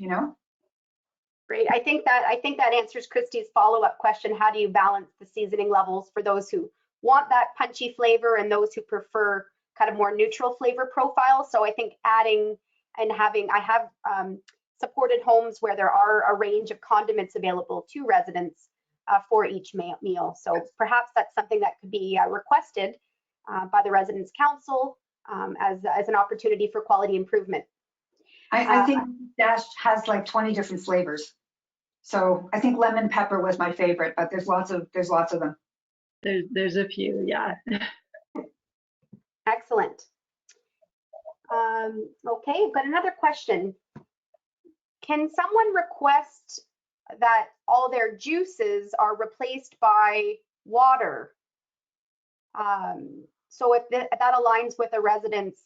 S1: Great. I think that answers Christy's follow-up question. How do you balance the seasoning levels for those who want that punchy flavor and those who prefer kind of more neutral flavor profile? So I think adding and I have supported homes where there are a range of condiments available to residents for each meal. So perhaps that's something that could be requested by the Residents' Council as an opportunity for quality improvement.
S2: I think Dash has like 20 different flavors. So I think lemon pepper was my favorite, but there's lots of them.
S5: There's a few, yeah.
S1: Excellent. Okay, I've got another question. Can someone request that all their juices are replaced by water? So if that aligns with a resident's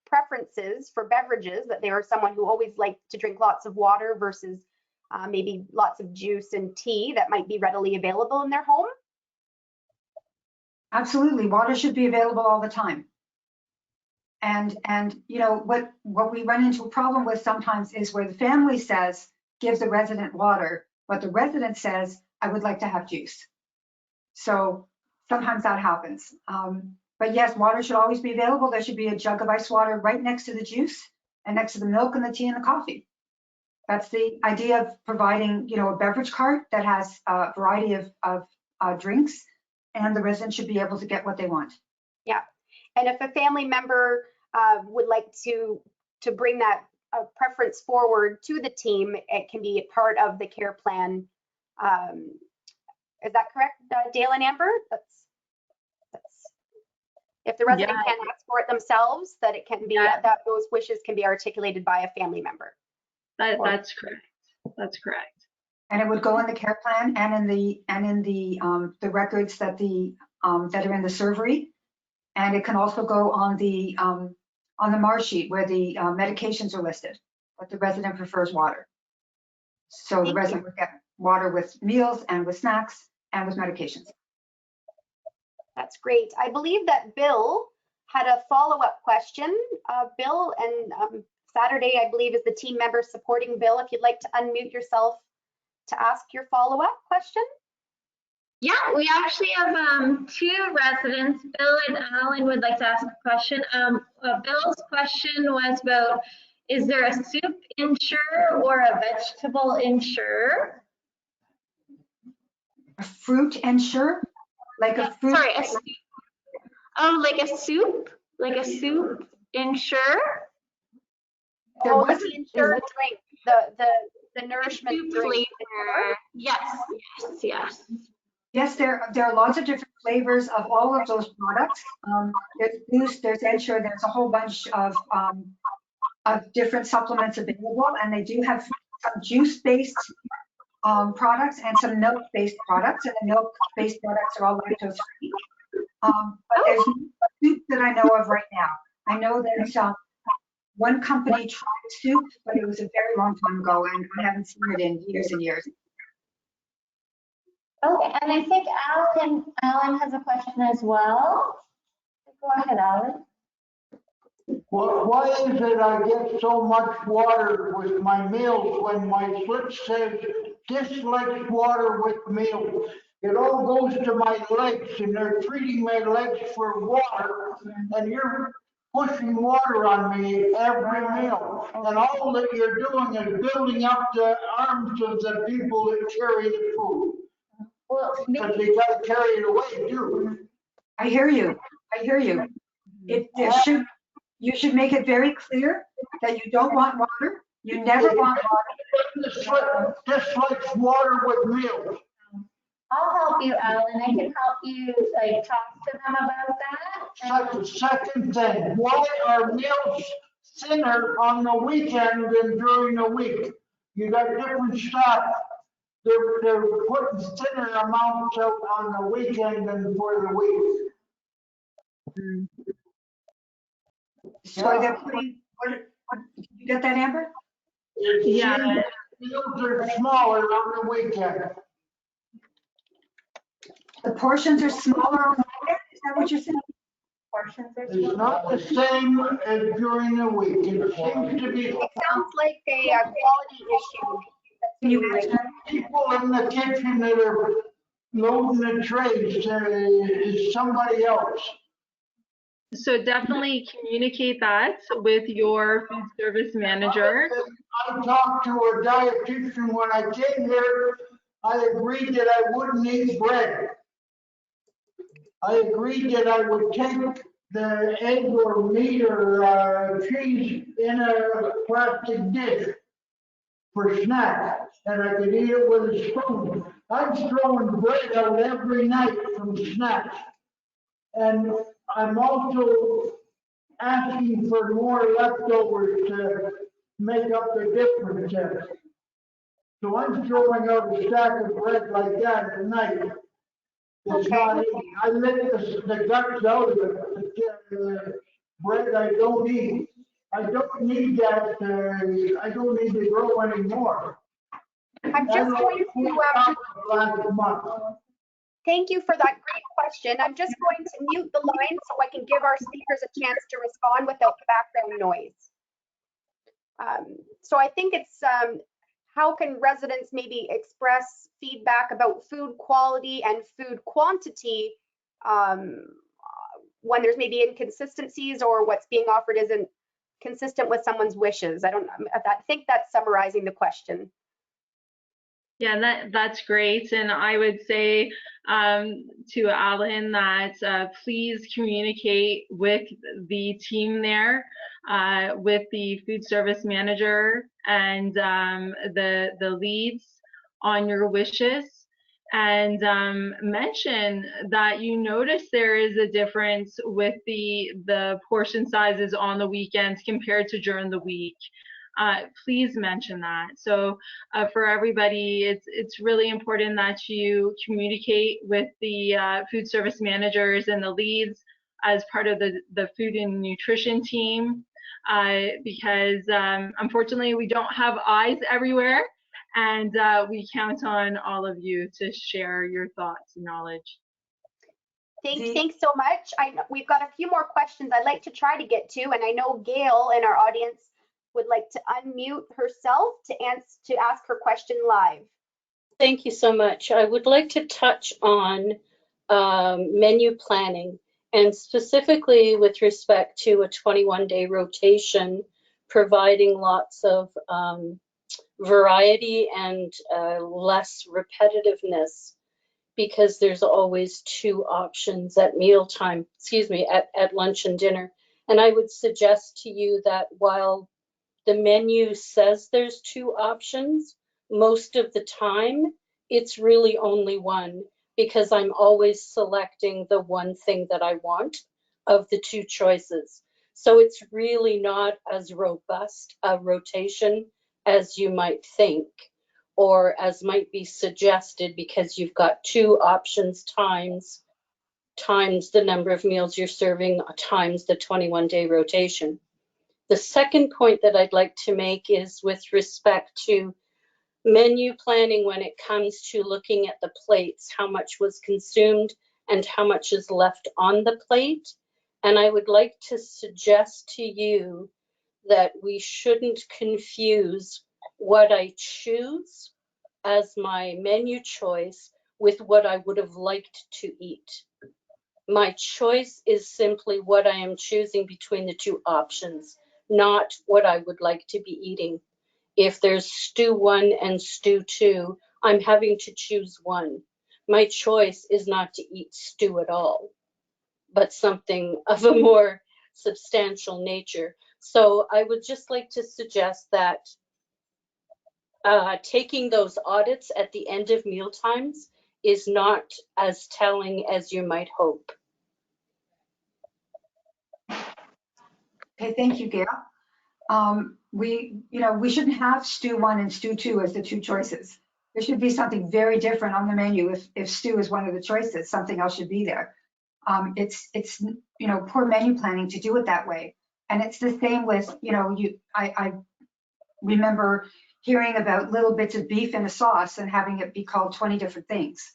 S1: preferences for beverages, that they are someone who always likes to drink lots of water versus maybe lots of juice and tea that might be readily available in their home?
S2: Absolutely, water should be available all the time. And what we run into a problem with sometimes is where the family gives the resident water, but the resident says, I would like to have juice. So sometimes that happens. But yes, water should always be available. There should be a jug of ice water right next to the juice and next to the milk and the tea and the coffee. That's the idea of providing, a beverage cart that has a variety of drinks, and the resident should be able to get what they want.
S1: Yeah, and if a family member would like to bring that preference forward to the team, it can be a part of the care plan. Is that correct, Dale and Amber? That's if the resident can't ask for it themselves, that it can be that those wishes can be articulated by a family member.
S5: That's correct. That's correct.
S2: And it would go in the care plan and in the records that are in the surgery, and it can also go on the MAR sheet where the medications are listed. but the resident prefers water. So the
S1: Thank
S2: resident would get water with meals and with snacks and with medications.
S1: That's great. I believe that Bill had a follow-up question. Bill, and Saturday, I believe, is the team member supporting Bill. If you'd like to unmute yourself to ask your follow-up question.
S3: Yeah, we actually have two residents. Bill and Alan would like to ask a question. Bill's question was about, is there a soup insurer or a vegetable insurer?
S2: A fruit ensure, like a fruit.
S3: Sorry, a soup. Oh, like a soup insurer?
S2: There
S1: Oh,
S2: was
S1: the insurance drink, the nourishment
S3: Soup
S1: drink.
S3: flavor. Yes.
S2: Yes, there are lots of different flavors of all of those products. There's Boost, there's Ensure, there's a whole bunch of different supplements available, and they do have some juice-based products and some milk-based products, and the milk-based products are all lactose-free. But there's no soup that I know of right now. I know that one company tried soup, but it was a very long time ago, and I haven't seen it in years and years.
S3: Okay, and I think Alan has a question as well. Go ahead, Alan.
S6: Well, why is it I get so much water with my meals when my slip says dislikes water with meals? It all goes to my legs, and they're treating my legs for water, and you're pushing water on me every meal. And all that you're doing is building up the arms of the people that carry the food.
S3: Well,
S6: Because they got to carry it away too.
S2: I hear you. You should make it very clear that you don't want water. You never want water.
S6: Dislikes water with meals.
S3: I'll help you, Alan. I can help you talk to them about that.
S6: Second thing, why are meals thinner on the weekend than during the week? You got different stuff. They're putting thinner amounts out on the weekend than for the week.
S2: So they're putting, did you get that, Amber?
S5: Yeah.
S6: Meals are smaller on the weekend.
S2: The portions are smaller on the weekend? Is that what you're saying?
S3: Portions are
S6: It's
S3: smaller.
S6: not the same as during the week. It seems to be
S1: It sounds like a quality issue.
S2: Can you answer that?
S6: people in the kitchen that are loading the trays, is somebody else.
S5: So definitely communicate that with your food service manager.
S6: I talked to a dietitian when I came here. I agreed that I wouldn't eat bread. I agreed that I would take the egg or meat or cheese in a plastic dish for snack, and I could eat it with a spoon. I'm throwing bread out every night from snacks. And I'm also asking for more leftovers to make up the difference there. So I'm throwing out a stack of bread like that at night. It's not eating. I lick the guts out of it. The bread I don't eat. I don't need that. I don't need to grow anymore.
S1: I'm just going to,
S6: Last month.
S1: thank you for that great question. I'm just going to mute the line so I can give our speakers a chance to respond without the background noise. So I think it's how can residents maybe express feedback about food quality and food quantity when there's maybe inconsistencies or what's being offered isn't consistent with someone's wishes. I think that's summarizing the question.
S5: Yeah, that's great. And I would say to Alan that please communicate with the team there, with the food service manager and the leads on your wishes, and mention that you notice there is a difference with the portion sizes on the weekends compared to during the week. Please mention that. So for everybody, it's really important that you communicate with the food service managers and the leads as part of the food and nutrition team because unfortunately we don't have eyes everywhere, and we count on all of you to share your thoughts and knowledge.
S1: Thanks so much. I know we've got a few more questions I'd like to try to get to, and I know Gail in our audience would like to unmute herself to ask her question live.
S7: Thank you so much. I would like to touch on menu planning, and specifically with respect to a 21-day rotation, providing lots of variety and less repetitiveness, because there's always two options at mealtime, at lunch and dinner. And I would suggest to you that while the menu says there's two options, most of the time it's really only one, because I'm always selecting the one thing that I want of the two choices. So it's really not as robust a rotation as you might think, or as might be suggested, because you've got two options times the number of meals you're serving times the 21-day rotation. The second point that I'd like to make is with respect to menu planning when it comes to looking at the plates, how much was consumed and how much is left on the plate. And I would like to suggest to you that we shouldn't confuse what I choose as my menu choice with what I would have liked to eat. My choice is simply what I am choosing between the two options, not what I would like to be eating. If there's stew 1 and stew 2, I'm having to choose one. My choice is not to eat stew at all, but something of a more substantial nature. So I would just like to suggest that taking those audits at the end of meal times is not as telling as you might hope.
S2: Okay, thank you, Gail. We shouldn't have stew 1 and stew 2 as the two choices. There should be something very different on the menu. If stew is one of the choices, something else should be there. It's poor menu planning to do it that way. And it's the same with, I remember hearing about little bits of beef in a sauce and having it be called 20 different things.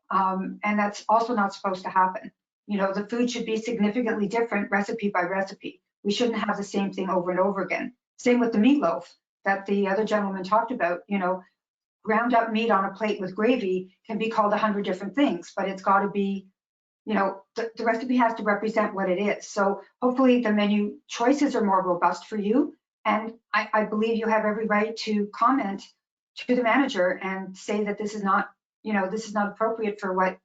S2: And that's also not supposed to happen. The food should be significantly different recipe by recipe. We shouldn't have the same thing over and over again. Same with the meatloaf that the other gentleman talked about. Ground up meat on a plate with gravy can be called 100 different things, but it's got to be, the recipe has to represent what it is. So hopefully the menu choices are more robust for you. And I believe you have every right to comment to the manager and say that this is not appropriate for what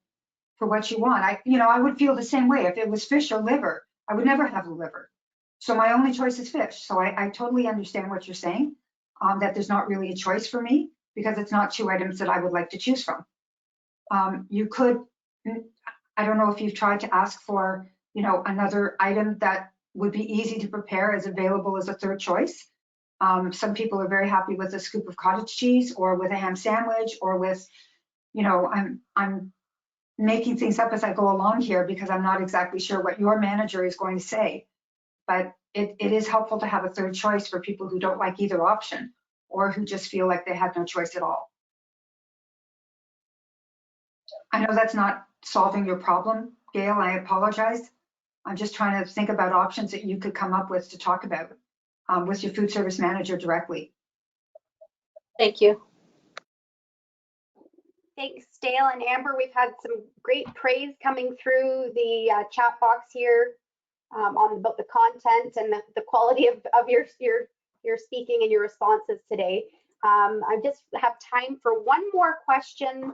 S2: you want. I would feel the same way if it was fish or liver. I would never have the liver. So my only choice is fish. So I totally understand what you're saying, that there's not really a choice for me because it's not two items that I would like to choose from. You could, I don't know if you've tried to ask for, another item that would be easy to prepare as available as a third choice. Some people are very happy with a scoop of cottage cheese or with a ham sandwich or with, I'm making things up as I go along here because I'm not exactly sure what your manager is going to say. But it is helpful to have a third choice for people who don't like either option or who just feel like they had no choice at all. I know that's not solving your problem, Gail, I apologize. I'm just trying to think about options that you could come up with to talk about with your food service manager directly.
S7: Thank you.
S1: Thanks, Dale and Amber. We've had some great praise coming through the chat box here about the content and the quality of your speaking and your responses today. I just have time for one more question.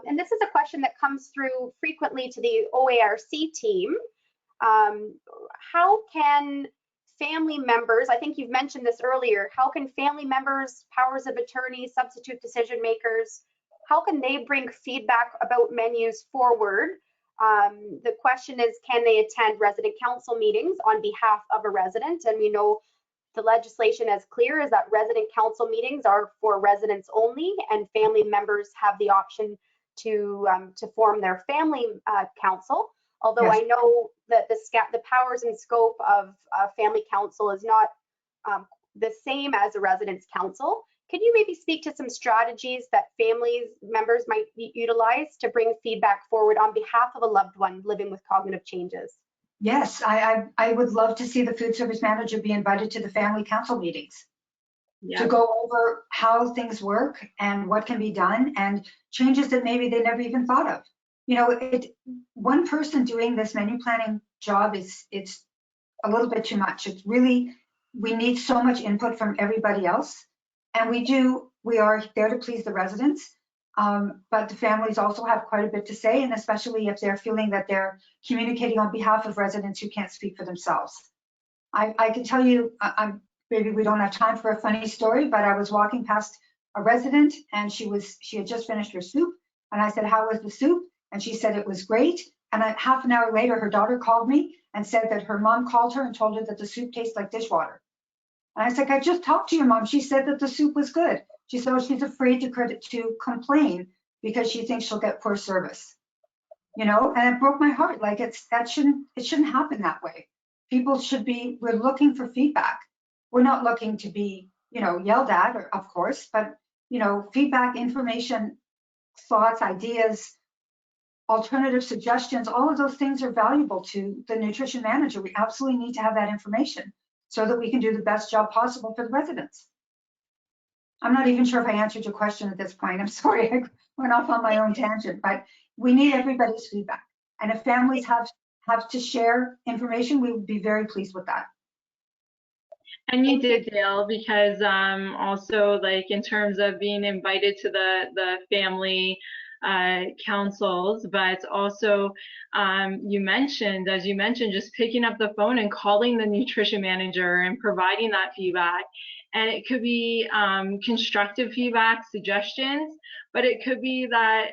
S1: And this is a question that comes through frequently to the OARC team. How can family members, I think you've mentioned this earlier, how can family members, powers of attorney, substitute decision makers, how can they bring feedback about menus forward? The question is, can they attend resident council meetings on behalf of a resident? And we know the legislation as clear is that resident council meetings are for residents only, and family members have the option to form their family council. Although
S2: Yes.
S1: I know that the powers and scope of family council is not the same as a residence council. Could you maybe speak to some strategies that families members might utilize to bring feedback forward on behalf of a loved one living with cognitive changes?
S2: Yes, I would love to see the food service manager be invited to the family council meetings
S5: Yeah.
S2: to go over how things work and what can be done and changes that maybe they never even thought of. You know, one person doing this menu planning job it's a little bit too much. It's really, we need so much input from everybody else. And we are there to please the residents. But the families also have quite a bit to say, and especially if they're feeling that they're communicating on behalf of residents who can't speak for themselves. I can tell you, maybe we don't have time for a funny story, but I was walking past a resident and she had just finished her soup. And I said, how was the soup? And she said it was great. And half an hour later, her daughter called me and said that her mom called her and told her that the soup tastes like dishwater. And I said, I just talked to your mom. She said that the soup was good. She said, oh, she's afraid to complain because she thinks she'll get poor service. You know, and it broke my heart. Like it shouldn't happen that way. People should be, we're looking for feedback. We're not looking to be, you know, yelled at, or, of course, but, you know, feedback, information, thoughts, ideas, alternative suggestions, all of those things are valuable to the nutrition manager. We absolutely need to have that information so that we can do the best job possible for the residents. I'm not even sure if I answered your question at this point. I'm sorry, I went off on my own tangent, but we need everybody's feedback. And if families have to share information, we would be very pleased with that.
S5: And you did, Dale, because also like in terms of being invited to the family councils, but also you mentioned, as you mentioned, just picking up the phone and calling the nutrition manager and providing that feedback. And it could be constructive feedback, suggestions, but it could be that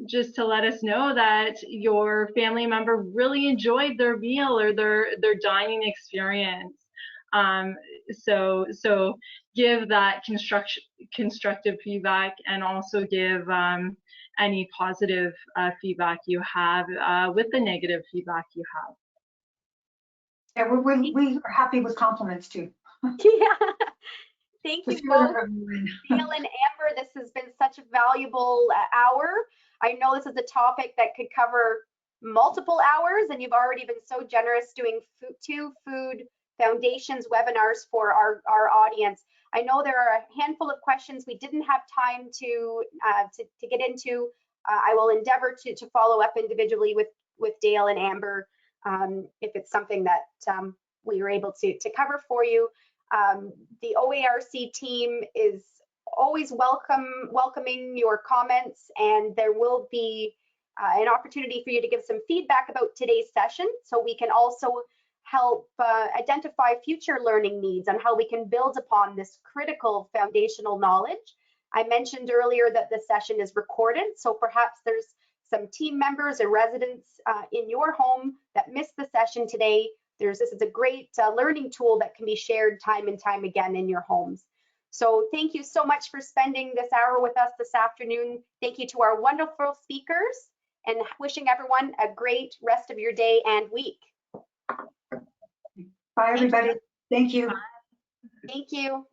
S5: just to let us know that your family member really enjoyed their meal or their dining experience. So give that constructive feedback, and also give any positive feedback you have with the negative feedback you have.
S2: Yeah, we are happy with compliments too.
S1: Yeah. Thank you both, Dale and Amber. This has been such a valuable hour. I know this is a topic that could cover multiple hours, and you've already been so generous doing two food foundations webinars for our audience. I know there are a handful of questions we didn't have time to get into. I will endeavor to follow up individually with Dale and Amber if it's something that we were able to cover for you. The OARC team is always welcoming your comments, and there will be an opportunity for you to give some feedback about today's session, so we can also help identify future learning needs on how we can build upon this critical foundational knowledge. I mentioned earlier that the session is recorded, so perhaps there's some team members or residents in your home that missed the session today. This is a great learning tool that can be shared time and time again in your homes. So thank you so much for spending this hour with us this afternoon. Thank you to our wonderful speakers, and wishing everyone a great rest of your day and week.
S2: Bye, everybody. Thank you.
S1: Thank you.